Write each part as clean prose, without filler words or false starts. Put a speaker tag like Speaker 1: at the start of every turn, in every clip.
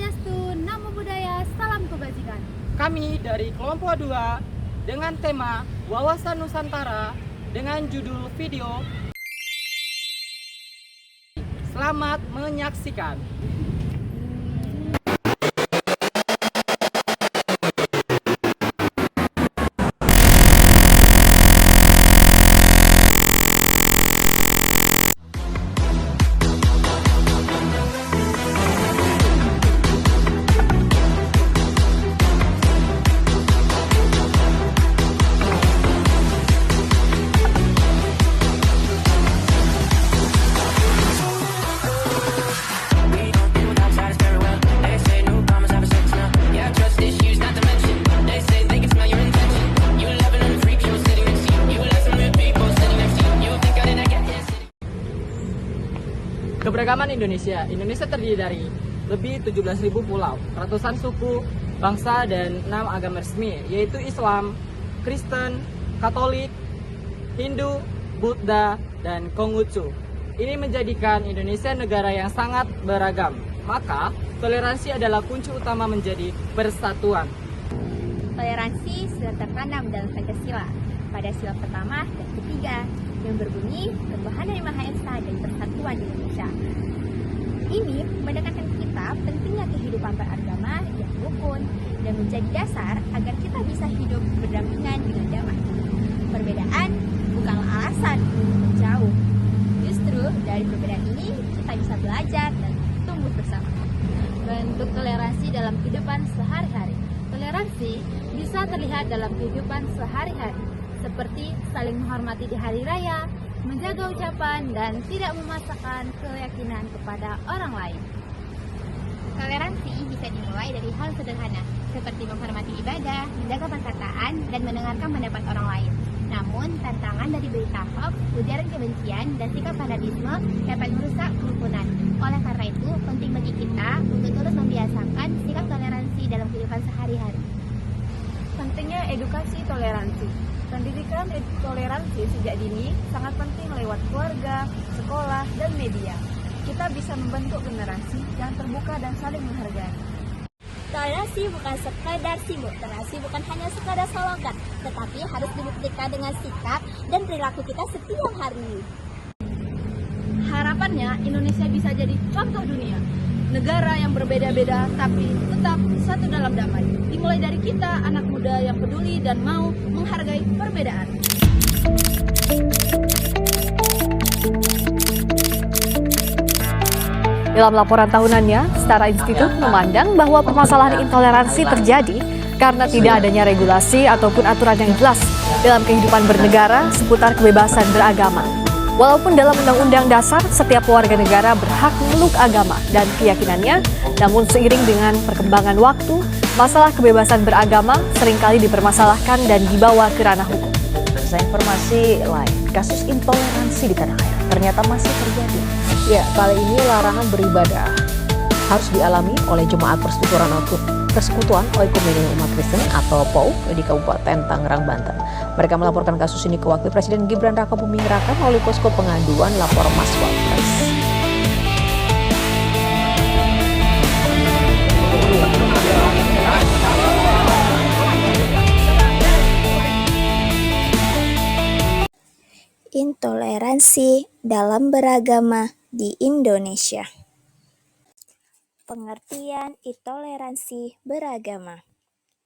Speaker 1: Swastiastu, Namo Buddhaya, Salam Kebajikan.
Speaker 2: Kami dari kelompok 2 dengan tema Wawasan Nusantara dengan judul video. Selamat menyaksikan. Keberagaman Indonesia. Indonesia terdiri dari lebih 17.000 pulau, ratusan suku, bangsa, dan 6 agama resmi, yaitu Islam, Kristen, Katolik, Hindu, Buddha, dan Konghucu. Ini menjadikan Indonesia negara yang sangat beragam. Maka, toleransi adalah kunci utama menjadi persatuan.
Speaker 3: Toleransi sudah tertanam dalam Pancasila pada sila pertama dan ketiga yang berbunyi Ketuhanan Yang Maha Esa dan Persatuan Indonesia. Ini mendekatkan kita pentingnya kehidupan beragama yang rukun dan menjadi dasar agar kita bisa hidup berdampingan dengan damai. Perbedaan bukanlah alasan untuk menjauh. Justru dari perbedaan ini kita bisa belajar dan tumbuh bersama.
Speaker 1: Bentuk toleransi dalam kehidupan sehari-hari. Toleransi bisa terlihat dalam kehidupan sehari-hari, seperti saling menghormati di hari raya, menjaga ucapan, dan tidak memaksakan keyakinan kepada orang lain.
Speaker 3: Toleransi bisa dimulai dari hal sederhana, seperti menghormati ibadah, menjaga perkataan, dan mendengarkan pendapat orang lain. Namun, tantangan dari berita hoax, ujaran kebencian, dan sikap fanatisme dapat merusak kerukunan. Oleh karena itu, penting bagi kita untuk terus membiasakan sikap toleransi dalam kehidupan sehari-hari.
Speaker 1: Pentingnya edukasi toleransi. Pendidikan toleransi sejak dini sangat penting lewat keluarga, sekolah, dan media. Kita bisa membentuk generasi yang terbuka dan saling menghargai.
Speaker 3: Toleransi bukan sekadar simbol, toleransi bukan hanya sekadar slogan, tetapi harus dibuktikan dengan sikap dan perilaku kita setiap hari.
Speaker 1: Harapannya Indonesia bisa jadi contoh dunia. Negara yang berbeda-beda tapi tetap satu dalam damai. Dimulai dari kita, anak muda yang peduli dan mau menghargai perbedaan.
Speaker 4: Dalam laporan tahunannya, Setara Institut memandang bahwa permasalahan intoleransi terjadi karena tidak adanya regulasi ataupun aturan yang jelas dalam kehidupan bernegara seputar kebebasan beragama. Walaupun dalam Undang-Undang Dasar, setiap warga negara berhak memeluk agama dan keyakinannya, namun seiring dengan perkembangan waktu, masalah kebebasan beragama seringkali dipermasalahkan dan dibawa ke ranah hukum.
Speaker 5: Informasi lain, kasus intoleransi di tanah air ternyata masih terjadi. Ya, kali ini larangan beribadah harus dialami oleh jemaat Persekutuan Oikumene Umat Kristen atau POU di Kabupaten Tangerang, Banten. Mereka melaporkan kasus ini ke Wakil Presiden Gibran Rakabuming Raka melalui posko pengaduan lapor Mas Wapres.
Speaker 6: Intoleransi dalam beragama di Indonesia. Pengertian intoleransi beragama.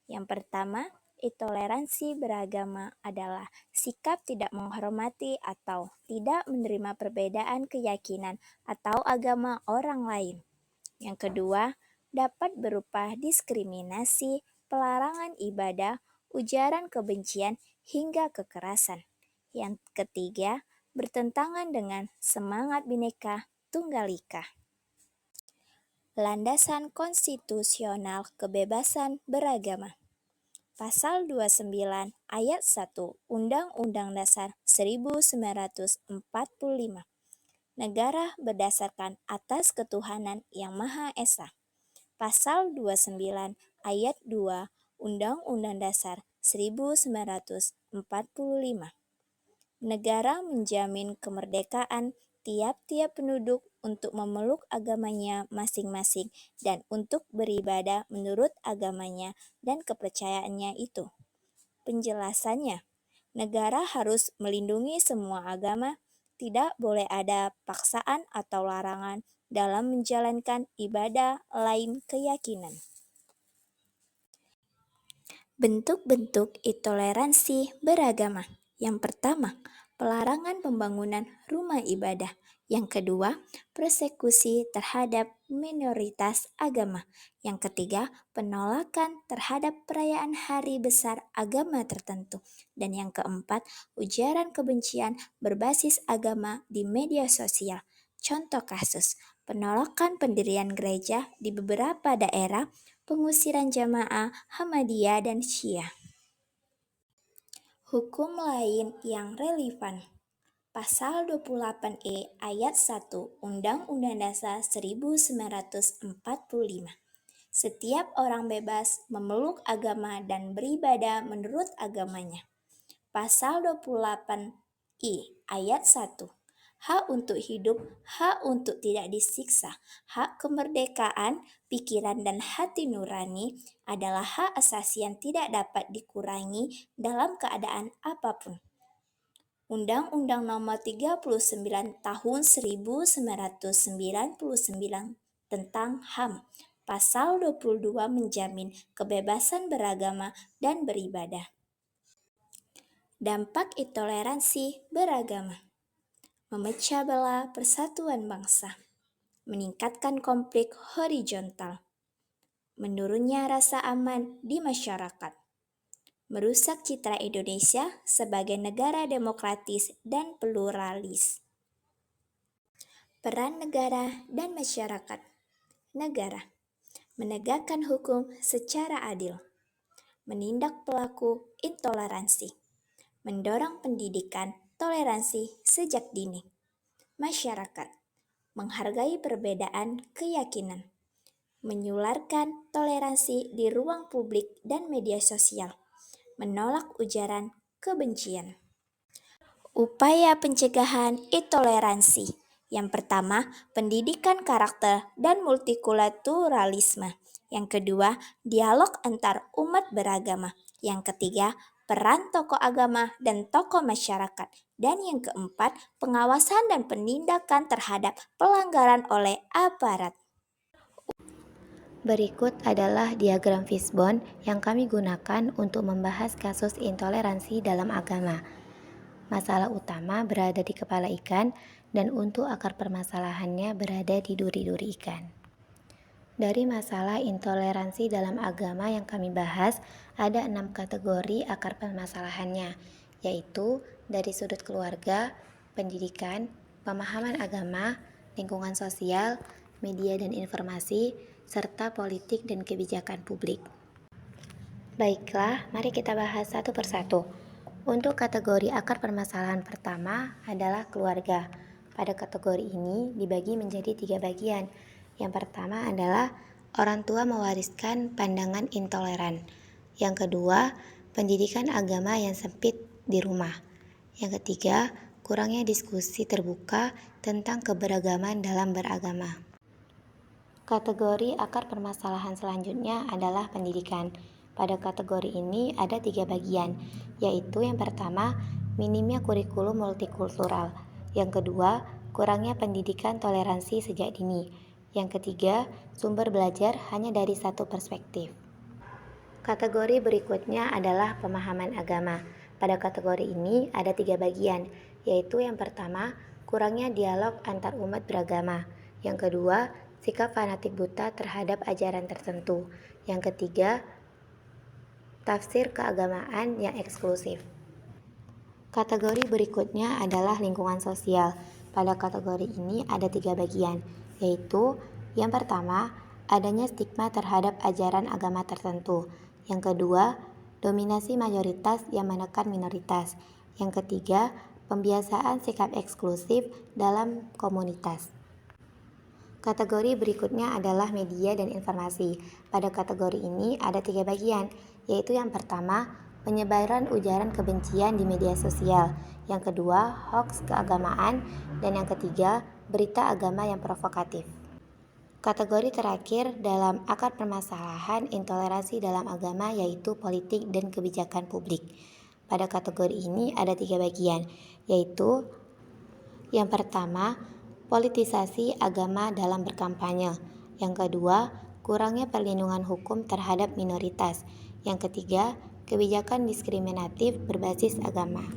Speaker 6: Yang pertama, intoleransi beragama adalah sikap tidak menghormati atau tidak menerima perbedaan keyakinan atau agama orang lain. Yang kedua, dapat berupa diskriminasi, pelarangan ibadah, ujaran kebencian, hingga kekerasan. Yang ketiga, bertentangan dengan semangat Bhinneka Tunggal Ika. Landasan konstitusional kebebasan beragama. Pasal 29 ayat 1 Undang-Undang Dasar 1945. Negara berdasarkan atas ketuhanan yang Maha Esa. Pasal 29 ayat 2 Undang-Undang Dasar 1945. Negara menjamin kemerdekaan tiap-tiap penduduk untuk memeluk agamanya masing-masing dan untuk beribadah menurut agamanya dan kepercayaannya itu. Penjelasannya, negara harus melindungi semua agama, tidak boleh ada paksaan atau larangan dalam menjalankan ibadah lain keyakinan. Bentuk-bentuk intoleransi beragama. Yang pertama, pelarangan pembangunan rumah ibadah. Yang kedua, persekusi terhadap minoritas agama. Yang ketiga, penolakan terhadap perayaan hari besar agama tertentu. Dan yang keempat, ujaran kebencian berbasis agama di media sosial. Contoh kasus, penolakan pendirian gereja di beberapa daerah, pengusiran jamaah Ahmadiyah dan Syiah. Hukum lain yang relevan. Pasal 28E ayat 1 Undang-Undang Dasar 1945. Setiap orang bebas memeluk agama dan beribadah menurut agamanya. Pasal 28I ayat 1. Hak untuk hidup, hak untuk tidak disiksa, hak kemerdekaan, pikiran dan hati nurani adalah hak asasi yang tidak dapat dikurangi dalam keadaan apapun. Undang-Undang Nomor 39 Tahun 1999 tentang HAM, Pasal 22 menjamin kebebasan beragama dan beribadah. Dampak intoleransi beragama. Memecah belah persatuan bangsa, meningkatkan konflik horizontal, menurunnya rasa aman di masyarakat, merusak citra Indonesia sebagai negara demokratis dan pluralis. Peran negara dan masyarakat. Negara menegakkan hukum secara adil, menindak pelaku intoleransi, mendorong pendidikan toleransi sejak dini. Masyarakat menghargai perbedaan keyakinan, menyularkan toleransi di ruang publik dan media sosial, menolak ujaran kebencian. Upaya pencegahan intoleransi. Yang pertama, pendidikan karakter dan multikulturalisme. Yang kedua, dialog antar umat beragama. Yang ketiga, peran tokoh agama dan tokoh masyarakat. Dan yang keempat, pengawasan dan penindakan terhadap pelanggaran oleh aparat.
Speaker 7: Berikut adalah diagram fishbone yang kami gunakan untuk membahas kasus intoleransi dalam agama. Masalah utama berada di kepala ikan dan untuk akar permasalahannya berada di duri-duri ikan. Dari masalah intoleransi dalam agama yang kami bahas, ada 6 kategori akar permasalahannya, yaitu dari sudut keluarga, pendidikan, pemahaman agama, lingkungan sosial, media dan informasi, serta politik dan kebijakan publik. Baiklah, mari kita bahas satu persatu. Untuk kategori akar permasalahan pertama adalah keluarga. Pada kategori ini dibagi menjadi 3 bagian. Yang pertama adalah orang tua mewariskan pandangan intoleran. Yang kedua, pendidikan agama yang sempit di rumah. Yang ketiga, kurangnya diskusi terbuka tentang keberagaman dalam beragama. Kategori akar permasalahan selanjutnya adalah pendidikan. Pada kategori ini ada 3 bagian, yaitu yang pertama, minimnya kurikulum multikultural. Yang kedua, kurangnya pendidikan toleransi sejak dini. Yang ketiga, sumber belajar hanya dari satu perspektif. Kategori berikutnya adalah pemahaman agama. Pada kategori ini ada 3 bagian, yaitu yang pertama, kurangnya dialog antar umat beragama. Yang kedua, sikap fanatik buta terhadap ajaran tertentu. Yang ketiga, tafsir keagamaan yang eksklusif. Kategori berikutnya adalah lingkungan sosial. Pada kategori ini ada 3 bagian, yaitu yang pertama, adanya stigma terhadap ajaran agama tertentu. Yang kedua, dominasi mayoritas yang menekan minoritas. Yang ketiga, pembiasaan sikap eksklusif dalam komunitas. Kategori berikutnya adalah media dan informasi. Pada kategori ini ada 3 bagian, yaitu yang pertama, penyebaran ujaran kebencian di media sosial. Yang kedua, hoaks keagamaan. Dan yang ketiga, berita agama yang provokatif. Kategori terakhir dalam akar permasalahan intoleransi dalam agama yaitu politik dan kebijakan publik. Pada kategori ini ada 3 bagian, yaitu yang pertama, politisasi agama dalam berkampanye. Yang kedua, kurangnya perlindungan hukum terhadap minoritas. Yang ketiga, kebijakan diskriminatif berbasis agama.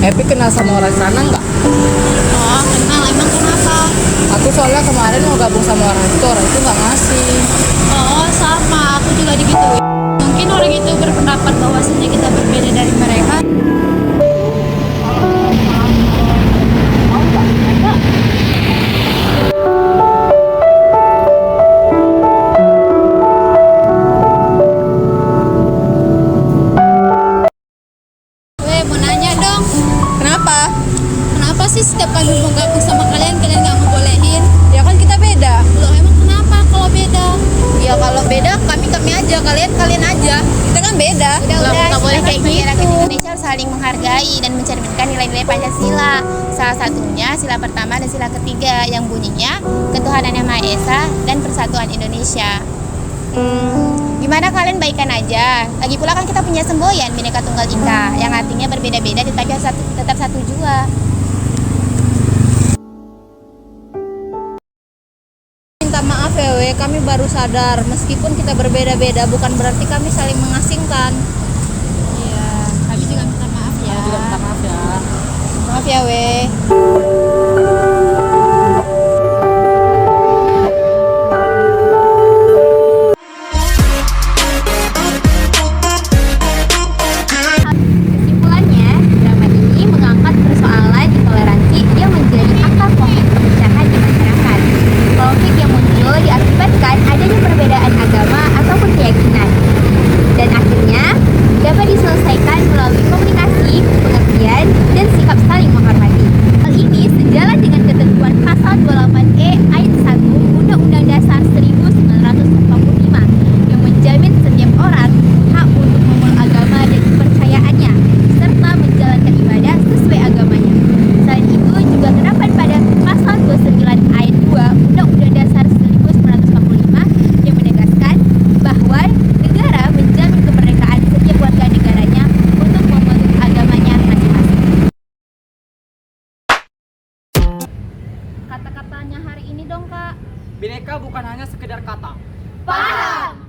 Speaker 2: Epi kenal sama orang sana nggak?
Speaker 1: Oh, kenal. Emang kenapa?
Speaker 2: Aku soalnya kemarin mau gabung sama orang itu nggak ngasih.
Speaker 1: Oh, sama. Aku juga digituin. Mungkin orang itu berpendapat bahwasanya kita berbeda dari mereka. Mau nanya dong.
Speaker 3: Kenapa?
Speaker 1: Kenapa sih setiap kali mau gabung sama kalian nggak ngebolehin?
Speaker 3: Ya kan kita beda.
Speaker 1: Loh, emang kenapa kalau beda?
Speaker 3: Ya kalau beda kami aja, kalian aja. Kita kan beda.
Speaker 7: Udah,
Speaker 1: nggak boleh kayak
Speaker 7: masyarakat
Speaker 1: gitu.
Speaker 7: Indonesia harus saling menghargai dan mencerminkan nilai-nilai Pancasila. Salah satunya sila pertama dan sila ketiga yang bunyinya ketuhanan yang Maha Esa dan persatuan Indonesia. Gimana kalian baikan aja? Lagi pula kan kita punya semboyan Bhinneka Tunggal Ika yang artinya berbeda-beda tetapi tetap satu jua.
Speaker 3: Minta maaf ya we, kami baru sadar meskipun kita berbeda-beda bukan berarti kami saling mengasingkan.
Speaker 1: Iya, kami juga minta maaf ya.
Speaker 2: Juga minta maaf ya.
Speaker 3: Maaf ya we.
Speaker 1: Kesimpulannya, drama ini mengangkat persoalan intoleransi yang menjadi akar konflik perpecahan di masyarakat. Konflik yang muncul diakibatkan adanya perbedaan agama ataupun keyakinan, dan akhirnya dapat diselesaikan melalui komunikasi, pengertian, dan sikap saling menghormati. Hal ini sejalan dengan ketentuan pasal 28E ayat 1 Undang-Undang Dasar 1945 yang menjamin setiap orang hak untuk memeluk agama dan kepercayaannya serta menjalankan ibadah sesuai agamanya. Selain itu juga terdapat pada pasal 29 ayat 2 Undang-Undang Dasar 1945 yang menegaskan bahwa negara menjamin kemerdekaan setiap warga negaranya untuk memeluk agamanya masing-masing. Kata-katanya hari ini dong, Kak.
Speaker 2: Bhinneka bukan hanya sekedar kata.
Speaker 1: Paham!